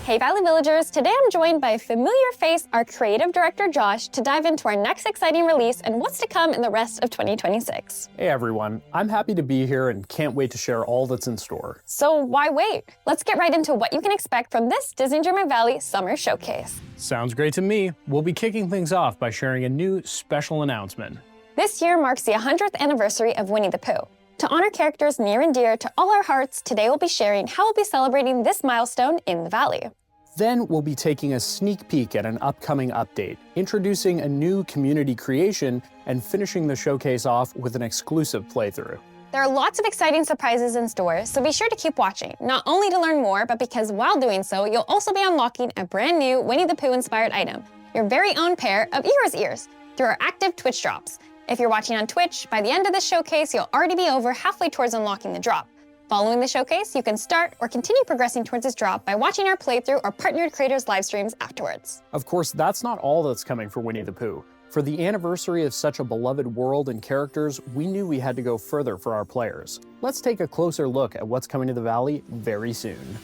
Hey Valley Villagers, today I'm joined by familiar face, our creative director Josh, to dive into our next exciting release and what's to come in the rest of 2026. Hey everyone, I'm happy to be here and can't wait to share all that's in store. So why wait? Let's get right into what you can expect from this Disney Dreamlight Valley Summer Showcase. Sounds great to me. We'll be kicking things off by sharing a new special announcement. This year marks the 100th anniversary of Winnie the Pooh. To honor characters near and dear to all our hearts, today we'll be sharing how we'll be celebrating this milestone in the Valley. Then we'll be taking a sneak peek at an upcoming update, introducing a new community creation, and finishing the showcase off with an exclusive playthrough. There are lots of exciting surprises in store, so be sure to keep watching, not only to learn more, but because while doing so, you'll also be unlocking a brand new Winnie the Pooh inspired item, your very own pair of Eeyore's ears, through our active Twitch drops. If you're watching on Twitch, by the end of this showcase, you'll already be over halfway towards unlocking the drop. Following the showcase, you can start or continue progressing towards this drop by watching our playthrough or partnered creators' live streams afterwards. Of course, that's not all that's coming for Winnie the Pooh. For the anniversary of such a beloved world and characters, we knew we had to go further for our players. Let's take a closer look at what's coming to the Valley very soon.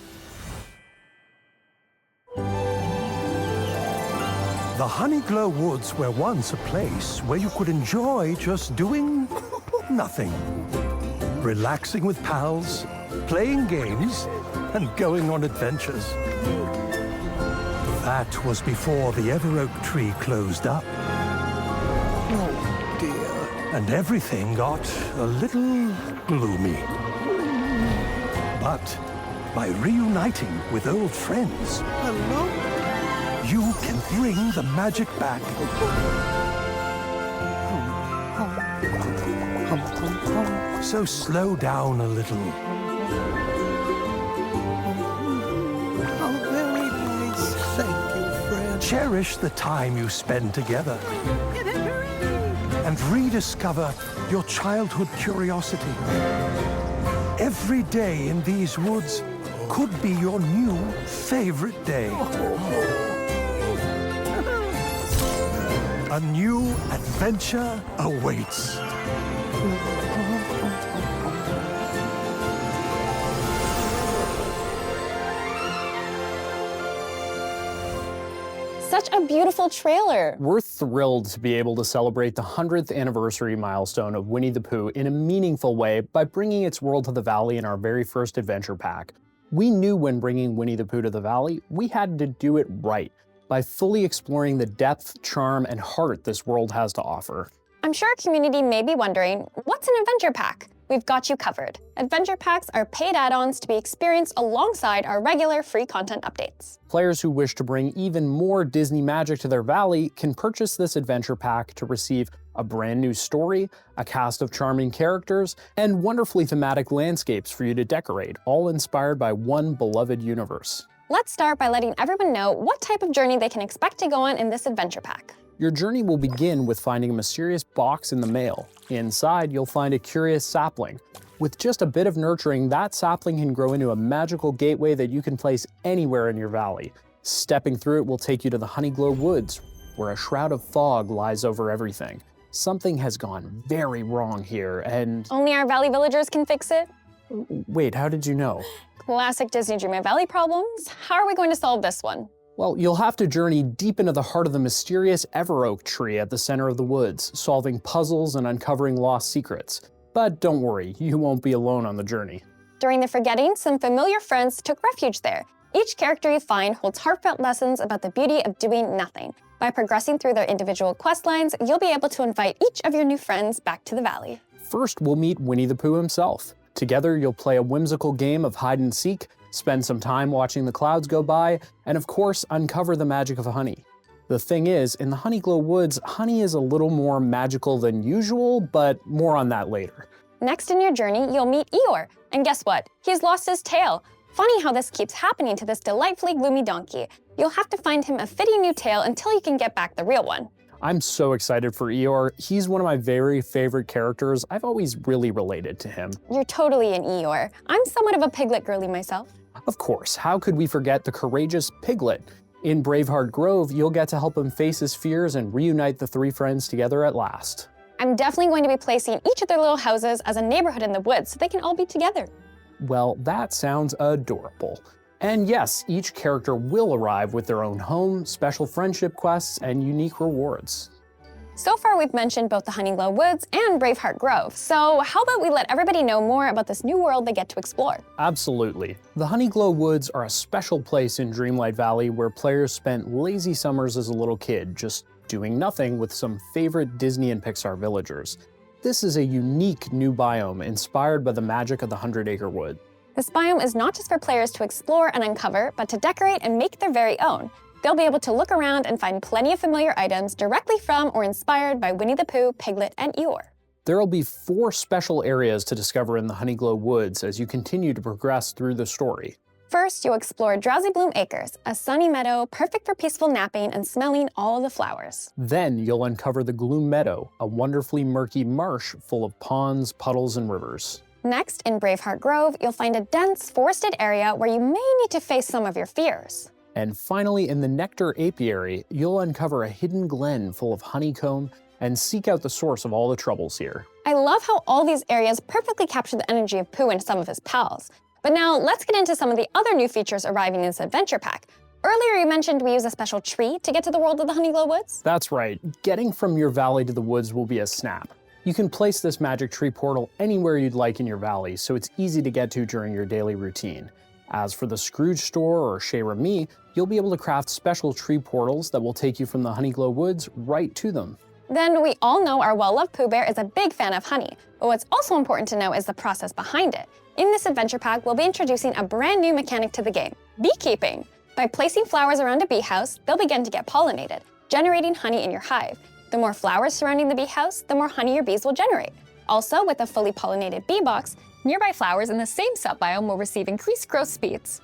The HoneyGlow Woods were once a place where you could enjoy just doing nothing. Relaxing with pals, playing games, and going on adventures. That was before the Everoak tree closed up. Oh dear. And everything got a little gloomy. But by reuniting with old friends, you can bring the magic back. So slow down a little. Oh, very nice. Thank you, friend. Cherish the time you spend together. And rediscover your childhood curiosity. Every day in these woods could be your new favorite day. A new adventure awaits. Such a beautiful trailer. We're thrilled to be able to celebrate the 100th anniversary milestone of Winnie the Pooh in a meaningful way by bringing its world to the Valley in our very first adventure pack. We knew when bringing Winnie the Pooh to the Valley, we had to do it right, by fully exploring the depth, charm, and heart this world has to offer. I'm sure our community may be wondering, what's an adventure pack? We've got you covered. Adventure packs are paid add-ons to be experienced alongside our regular free content updates. Players who wish to bring even more Disney magic to their Valley can purchase this adventure pack to receive a brand new story, a cast of charming characters, and wonderfully thematic landscapes for you to decorate, all inspired by one beloved universe. Let's start by letting everyone know what type of journey they can expect to go on in this adventure pack. Your journey will begin with finding a mysterious box in the mail. Inside, you'll find a curious sapling. With just a bit of nurturing, that sapling can grow into a magical gateway that you can place anywhere in your valley. Stepping through it will take you to the HoneyGlow Woods, where a shroud of fog lies over everything. Something has gone very wrong here, and... Only our Valley Villagers can fix it? Wait, how did you know? Classic Disney Dreamlight Valley problems. How are we going to solve this one? Well, you'll have to journey deep into the heart of the mysterious Everoak tree at the center of the woods, solving puzzles and uncovering lost secrets. But don't worry, you won't be alone on the journey. During the forgetting, some familiar friends took refuge there. Each character you find holds heartfelt lessons about the beauty of doing nothing. By progressing through their individual quest lines, you'll be able to invite each of your new friends back to the Valley. First, we'll meet Winnie the Pooh himself. Together, you'll play a whimsical game of hide and seek, spend some time watching the clouds go by, and of course, uncover the magic of honey. The thing is, in the HoneyGlow Woods, honey is a little more magical than usual, but more on that later. Next in your journey, you'll meet Eeyore. And guess what? He's lost his tail. Funny how this keeps happening to this delightfully gloomy donkey. You'll have to find him a fitting new tail until you can get back the real one. I'm so excited for Eeyore. He's one of my very favorite characters. I've always really related to him. You're totally an Eeyore. I'm somewhat of a piglet girly myself. Of course, how could we forget the courageous Piglet? In Braveheart Grove, you'll get to help him face his fears and reunite the three friends together at last. I'm definitely going to be placing each of their little houses as a neighborhood in the woods so they can all be together. Well, that sounds adorable. And yes, each character will arrive with their own home, special friendship quests, and unique rewards. So far, we've mentioned both the HoneyGlow Woods and Braveheart Grove, so how about we let everybody know more about this new world they get to explore? Absolutely. The HoneyGlow Woods are a special place in Dreamlight Valley where players spent lazy summers as a little kid, just doing nothing with some favorite Disney and Pixar villagers. This is a unique new biome inspired by the magic of the 100-Acre Wood. This biome is not just for players to explore and uncover, but to decorate and make their very own. They'll be able to look around and find plenty of familiar items directly from or inspired by Winnie the Pooh, Piglet, and Eeyore. There'll be 4 special areas to discover in the HoneyGlow Woods as you continue to progress through the story. First, you'll explore Drowsy Bloom Acres, a sunny meadow perfect for peaceful napping and smelling all of the flowers. Then you'll uncover the Gloom Meadow, a wonderfully murky marsh full of ponds, puddles, and rivers. Next, in Braveheart Grove, you'll find a dense forested area where you may need to face some of your fears. And finally, in the Nectar Apiary, you'll uncover a hidden glen full of honeycomb and seek out the source of all the troubles here. I love how all these areas perfectly capture the energy of Pooh and some of his pals. But now let's get into some of the other new features arriving in this adventure pack. Earlier you mentioned we use a special tree to get to the world of the HoneyGlow Woods? That's right. Getting from your valley to the woods will be a snap. You can place this magic tree portal anywhere you'd like in your valley, so it's easy to get to during your daily routine. As for the Scrooge store or Chez Remy, you'll be able to craft special tree portals that will take you from the HoneyGlow Woods right to them. Then we all know our well-loved Pooh Bear is a big fan of honey, but what's also important to know is the process behind it. In this adventure pack, we'll be introducing a brand new mechanic to the game, beekeeping. By placing flowers around a bee house, they'll begin to get pollinated, generating honey in your hive. The more flowers surrounding the bee house, the more honey your bees will generate. Also, with a fully pollinated bee box, nearby flowers in the same sub-biome will receive increased growth speeds.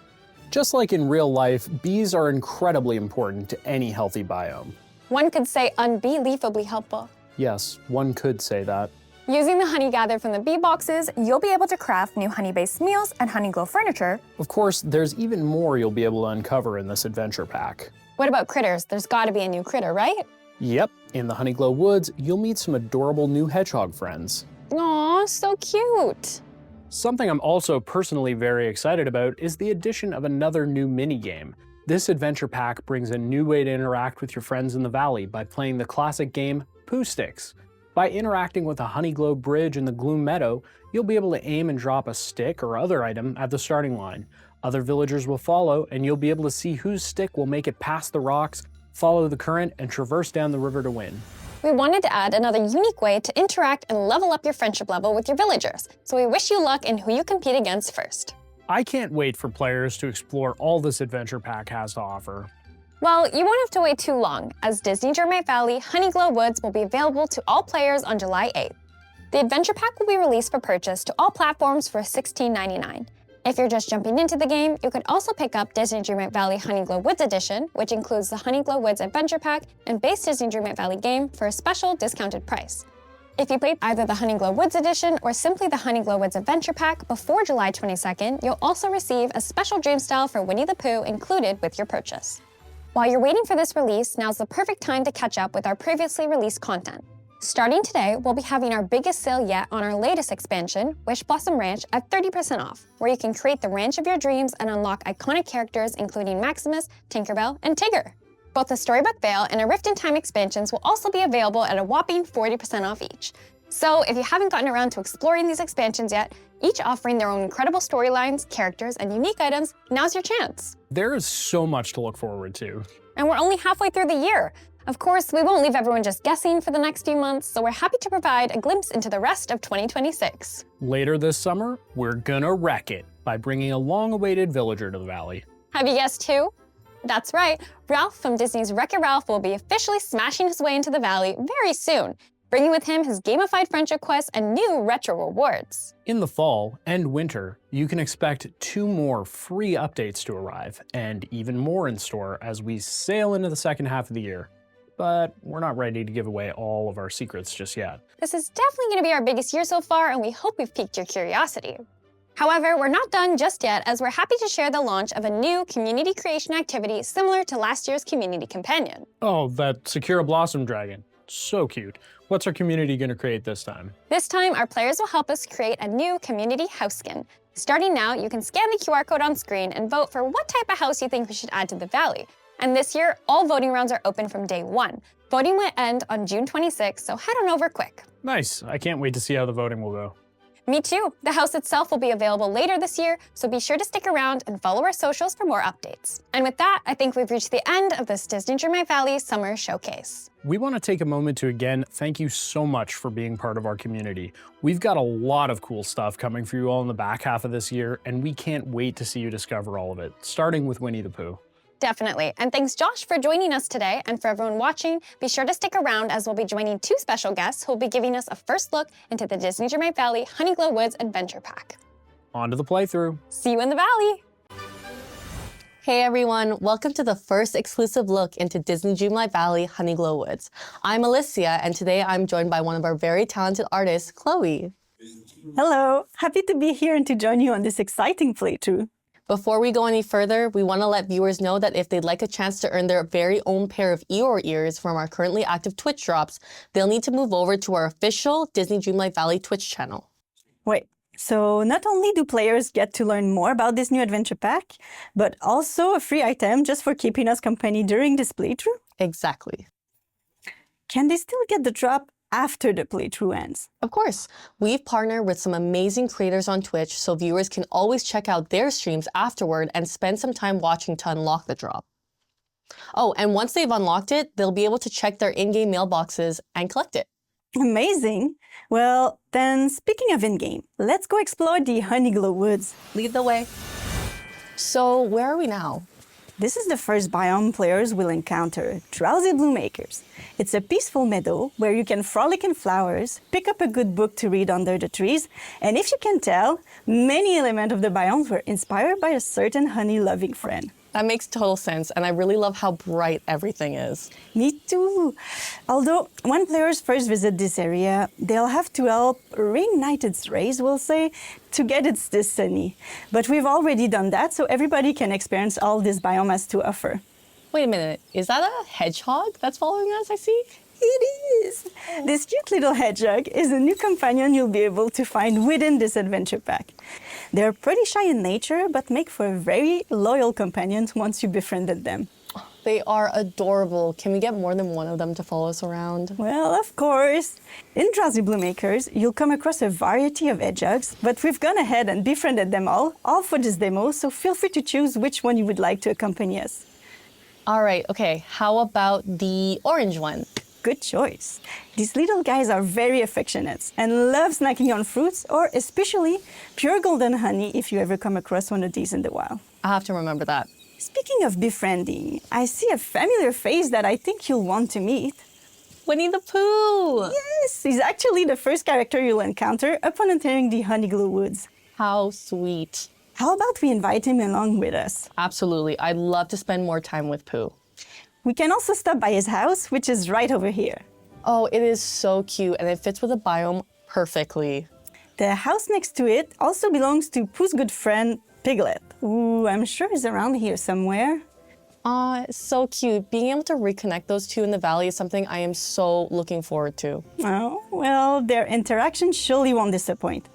Just like in real life, bees are incredibly important to any healthy biome. One could say unbelievably helpful. Yes, one could say that. Using the honey gathered from the bee boxes, you'll be able to craft new honey-based meals and HoneyGlow furniture. Of course, there's even more you'll be able to uncover in this adventure pack. What about critters? There's gotta be a new critter, right? Yep, in the HoneyGlow Woods, you'll meet some adorable new hedgehog friends. Aw, so cute. Something I'm also personally very excited about is the addition of another new minigame. This adventure pack brings a new way to interact with your friends in the valley by playing the classic game Pooh Sticks. By interacting with a HoneyGlow bridge in the Gloom Meadow, you'll be able to aim and drop a stick or other item at the starting line. Other villagers will follow, and you'll be able to see whose stick will make it past the rocks, follow the current, and traverse down the river to win. We wanted to add another unique way to interact and level up your friendship level with your villagers, so we wish you luck in who you compete against first. I can't wait for players to explore all this adventure pack has to offer. Well, you won't have to wait too long, as Disney Dreamlight Valley HoneyGlow Woods will be available to all players on July 8th. The adventure pack will be released for purchase to all platforms for $16.99. If you're just jumping into the game, you could also pick up Disney Dreamlight Valley HoneyGlow Woods Edition, which includes the HoneyGlow Woods Adventure Pack and base Disney Dreamlight Valley game for a special discounted price. If you played either the HoneyGlow Woods Edition or simply the HoneyGlow Woods Adventure Pack before July 22nd, you'll also receive a special dream style for Winnie the Pooh included with your purchase. While you're waiting for this release, now's the perfect time to catch up with our previously released content. Starting today, we'll be having our biggest sale yet on our latest expansion, Wish Blossom Ranch, at 30% off, where you can create the ranch of your dreams and unlock iconic characters including Maximus, Tinkerbell, and Tigger. Both the Storybook Vale and a Rift in Time expansions will also be available at a whopping 40% off each. So if you haven't gotten around to exploring these expansions yet, each offering their own incredible storylines, characters, and unique items, now's your chance. There is so much to look forward to. And we're only halfway through the year. Of course, we won't leave everyone just guessing for the next few months, so we're happy to provide a glimpse into the rest of 2026. Later this summer, we're gonna wreck it by bringing a long-awaited villager to the valley. Have you guessed who? That's right, Ralph from Disney's Wreck-It Ralph will be officially smashing his way into the valley very soon, bringing with him his gamified friendship quests and new retro rewards. In the fall and winter, you can expect 2 more free updates to arrive, and even more in store as we sail into the second half of the year. But we're not ready to give away all of our secrets just yet. This is definitely going to be our biggest year so far, and we hope we've piqued your curiosity. However, we're not done just yet, as we're happy to share the launch of a new community creation activity similar to last year's Community Companion. Oh, that Sakura Blossom Dragon. So cute. What's our community going to create this time? This time, our players will help us create a new community house skin. Starting now, you can scan the QR code on screen and vote for what type of house you think we should add to the valley. And this year, all voting rounds are open from day 1. Voting will end on June 26, so head on over quick. Nice. I can't wait to see how the voting will go. Me too. The house itself will be available later this year, so be sure to stick around and follow our socials for more updates. And with that, I think we've reached the end of this Disney Dream My Valley Summer Showcase. We want to take a moment to again thank you so much for being part of our community. We've got a lot of cool stuff coming for you all in the back half of this year, and we can't wait to see you discover all of it, starting with Winnie the Pooh. Definitely. And thanks, Josh, for joining us today. And for everyone watching, be sure to stick around as we'll be joining 2 special guests who will be giving us a first look into the Disney Dream My Valley HoneyGlow Woods Adventure Pack. On to the playthrough. See you in the valley. Hey everyone, welcome to the first exclusive look into Disney Dreamlight Valley HoneyGlow Woods. I'm Alicia, and today I'm joined by one of our very talented artists, Chloe. Hello, happy to be here and to join you on this exciting playthrough. Before we go any further, we want to let viewers know that if they'd like a chance to earn their very own pair of Eeyore ears from our currently active Twitch drops, they'll need to move over to our official Disney Dreamlight Valley Twitch channel. Wait, so not only do players get to learn more about this new adventure pack, but also a free item just for keeping us company during this playthrough? Exactly. Can they still get the drop after the playthrough ends? Of course, we've partnered with some amazing creators on Twitch, so viewers can always check out their streams afterward and spend some time watching to unlock the drop. Oh, and once they've unlocked it, they'll be able to check their in-game mailboxes and collect it. Amazing. Well, then speaking of in-game, let's go explore the HoneyGlow Woods. Lead the way. So where are we now? This is the first biome players will encounter, Drowsy Bloom Acres. It's a peaceful meadow where you can frolic in flowers, pick up a good book to read under the trees, and if you can tell, many elements of the biomes were inspired by a certain honey-loving friend. That makes total sense, and I really love how bright everything is. Me too. Although, when players first visit this area, they'll have to help reignite its rays, we'll say, to get its destiny. But we've already done that, so everybody can experience all this biome has to offer. Wait a minute, is that a hedgehog that's following us, I see? It is! This cute little hedgehog is a new companion you'll be able to find within this adventure pack. They're pretty shy in nature, but make for very loyal companions once you befriended them. They are adorable. Can we get more than one of them to follow us around? Well, of course. In Drowsy Bloom Acres, you'll come across a variety of hedgehogs, but we've gone ahead and befriended them all for this demo, so feel free to choose which one you would like to accompany us. All right, okay, how about the orange one? Good choice. These little guys are very affectionate and love snacking on fruits, or especially pure golden honey if you ever come across one of these in the wild. I'll have to remember that. Speaking of befriending, I see a familiar face that I think you'll want to meet. Winnie the Pooh! Yes, he's actually the first character you'll encounter upon entering the HoneyGlow Woods. How sweet. How about we invite him along with us? Absolutely, I'd love to spend more time with Pooh. We can also stop by his house, which is right over here. Oh, it is so cute, and it fits with the biome perfectly. The house next to it also belongs to Pooh's good friend, Piglet, who I'm sure is around here somewhere. Aw, it's so cute. Being able to reconnect those two in the valley is something I am so looking forward to. Oh, well, their interaction surely won't disappoint.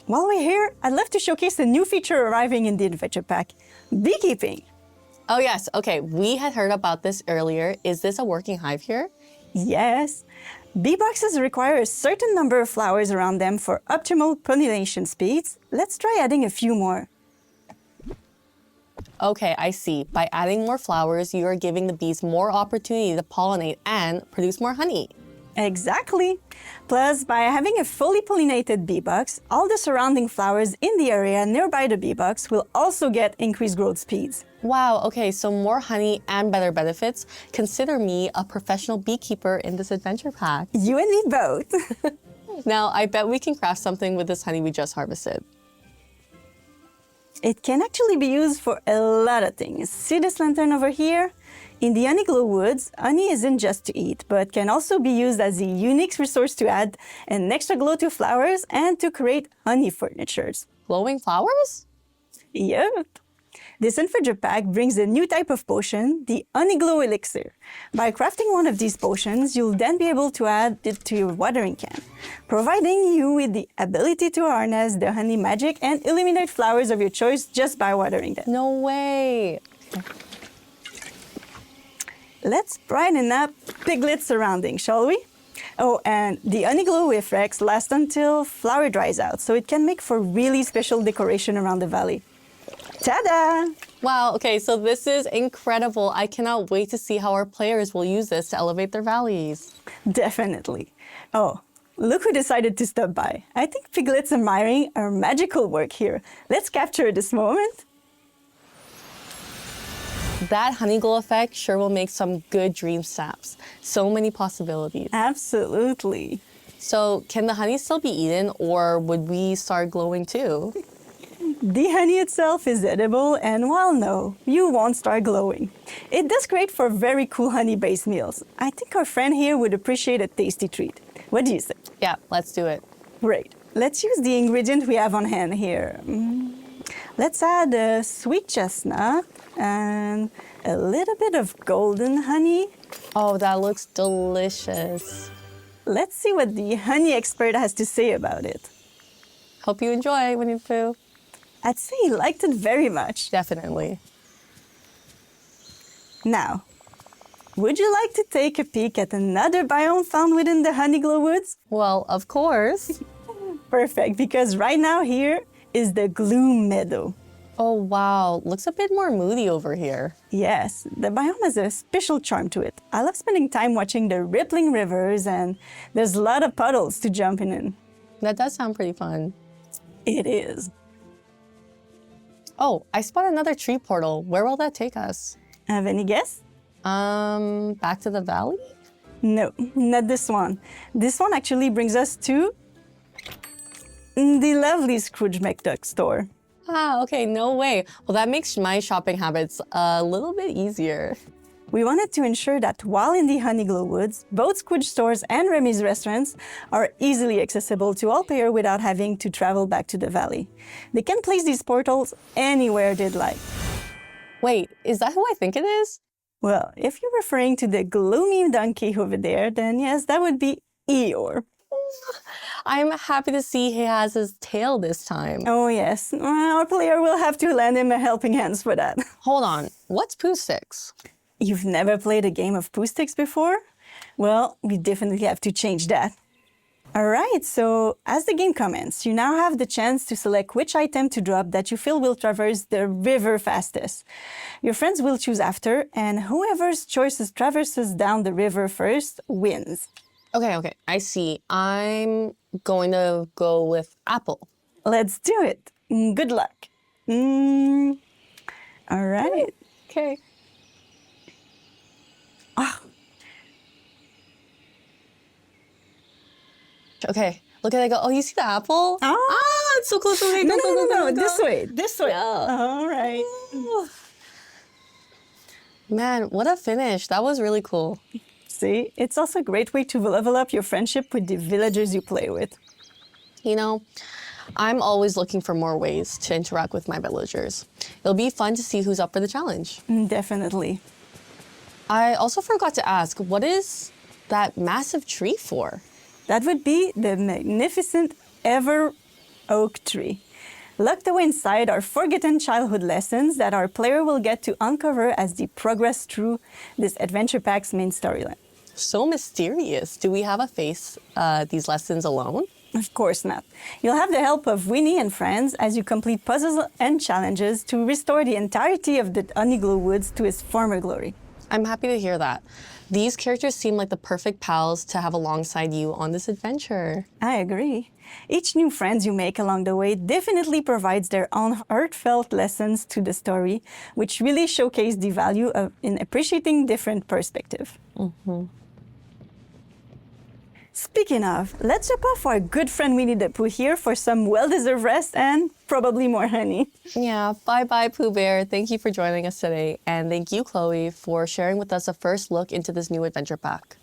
While we're here, I'd love to showcase a new feature arriving in the adventure pack, beekeeping. Oh yes, okay, we had heard about this earlier. Is this a working hive here? Yes. Bee boxes require a certain number of flowers around them for optimal pollination speeds. Let's try adding a few more. Okay, I see. By adding more flowers, you are giving the bees more opportunity to pollinate and produce more honey. Exactly. Plus, by having a fully pollinated bee box, all the surrounding flowers in the area nearby the bee box will also get increased growth speeds. Wow, okay, so more honey and better benefits. Consider me a professional beekeeper in this adventure pack. You and me both. Now, I bet we can craft something with this honey we just harvested. It can actually be used for a lot of things. See this lantern over here? In the HoneyGlow Woods, honey isn't just to eat, but can also be used as a unique resource to add an extra glow to flowers and to create honey furnitures. Glowing flowers? Yep. This adventure pack brings a new type of potion, the HoneyGlow elixir. By crafting one of these potions, you'll then be able to add it to your watering can, providing you with the ability to harness the honey magic and illuminate flowers of your choice just by watering them. No way. Let's brighten up Piglet's surroundings, shall we? Oh, and the HoneyGlow effects last until flower dries out, so it can make for really special decoration around the valley. Ta-da! Wow, okay, so this is incredible. I cannot wait to see how our players will use this to elevate their valleys. Definitely. Oh, look who decided to stop by. I think Piglet's admiring our magical work here. Let's capture this moment. That HoneyGlow effect sure will make some good dream snaps. So many possibilities. Absolutely. So can the honey still be eaten, or would we start glowing too? The honey itself is edible, and while no, you won't start glowing. It does great for very cool honey-based meals. I think our friend here would appreciate a tasty treat. What do you say? Yeah, let's do it. Great. Let's use the ingredient we have on hand here. Let's add a sweet chestnut and a little bit of golden honey. Oh, that looks delicious. Let's see what the honey expert has to say about it. Hope you enjoy, Winnie the Pooh. I'd say he liked it very much. Definitely. Now, would you like to take a peek at another biome found within the HoneyGlow woods? Well, of course. Perfect, because right now here is the Gloom Meadow. Oh, wow. Looks a bit more moody over here. Yes, the biome has a special charm to it. I love spending time watching the rippling rivers, and there's a lot of puddles to jump in. That does sound pretty fun. It is. Oh, I spot another tree portal. Where will that take us? Have any guess? Back to the valley? No, not this one. This one actually brings us to the lovely Scrooge McDuck store. Ah, okay, no way. Well, that makes my shopping habits a little bit easier. We wanted to ensure that while in the HoneyGlow woods, both Scrooge stores and Remy's restaurants are easily accessible to all players without having to travel back to the valley. They can place these portals anywhere they'd like. Wait, is that who I think it is? Well, if you're referring to the gloomy donkey over there, then yes, that would be Eeyore. I'm happy to see he has his tail this time. Oh yes, our player will have to lend him a helping hand for that. Hold on, what's Pooh Sticks? You've never played a game of Pooh Sticks before? Well, we definitely have to change that. All right, so as the game commences, you now have the chance to select which item to drop that you feel will traverse the river fastest. Your friends will choose after, and whoever's choices traverses down the river first wins. Okay, I see. I'm going to go with apple. Let's do it. Good luck. All right. Okay. Okay, look at it go. Oh, you see the apple? Oh. It's so close. Okay, No, go. this way, this way. Yeah. All right. Man, what a finish. That was really cool. See, it's also a great way to level up your friendship with the villagers you play with. You know, I'm always looking for more ways to interact with my villagers. It'll be fun to see who's up for the challenge. Definitely. I also forgot to ask, what is that massive tree for? That would be the magnificent ever oak tree. Locked away inside are forgotten childhood lessons that our player will get to uncover as they progress through this adventure pack's main storyline. So mysterious. Do we have to face these lessons alone? Of course not. You'll have the help of Winnie and friends as you complete puzzles and challenges to restore the entirety of the HoneyGlow woods to its former glory. I'm happy to hear that. These characters seem like the perfect pals to have alongside you on this adventure. I agree. Each new friend you make along the way definitely provides their own heartfelt lessons to the story, which really showcase the value in appreciating different perspectives. Speaking of, let's jump off our good friend Winnie the Pooh here for some well-deserved rest and probably more honey. Yeah, bye-bye, Pooh Bear. Thank you for joining us today. And thank you, Chloe, for sharing with us a first look into this new adventure pack.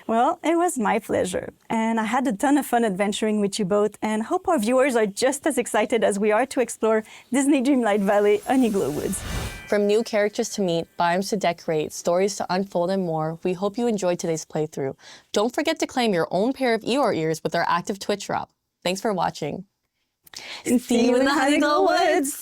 Well, it was my pleasure. And I had a ton of fun adventuring with you both, and hope our viewers are just as excited as we are to explore Disney Dreamlight Valley HoneyGlow Woods. From new characters to meet, biomes to decorate, stories to unfold, and more, we hope you enjoyed today's playthrough. Don't forget to claim your own pair of Eeyore ears with our active Twitch drop. Thanks for watching. See you in the HoneyGlow Woods!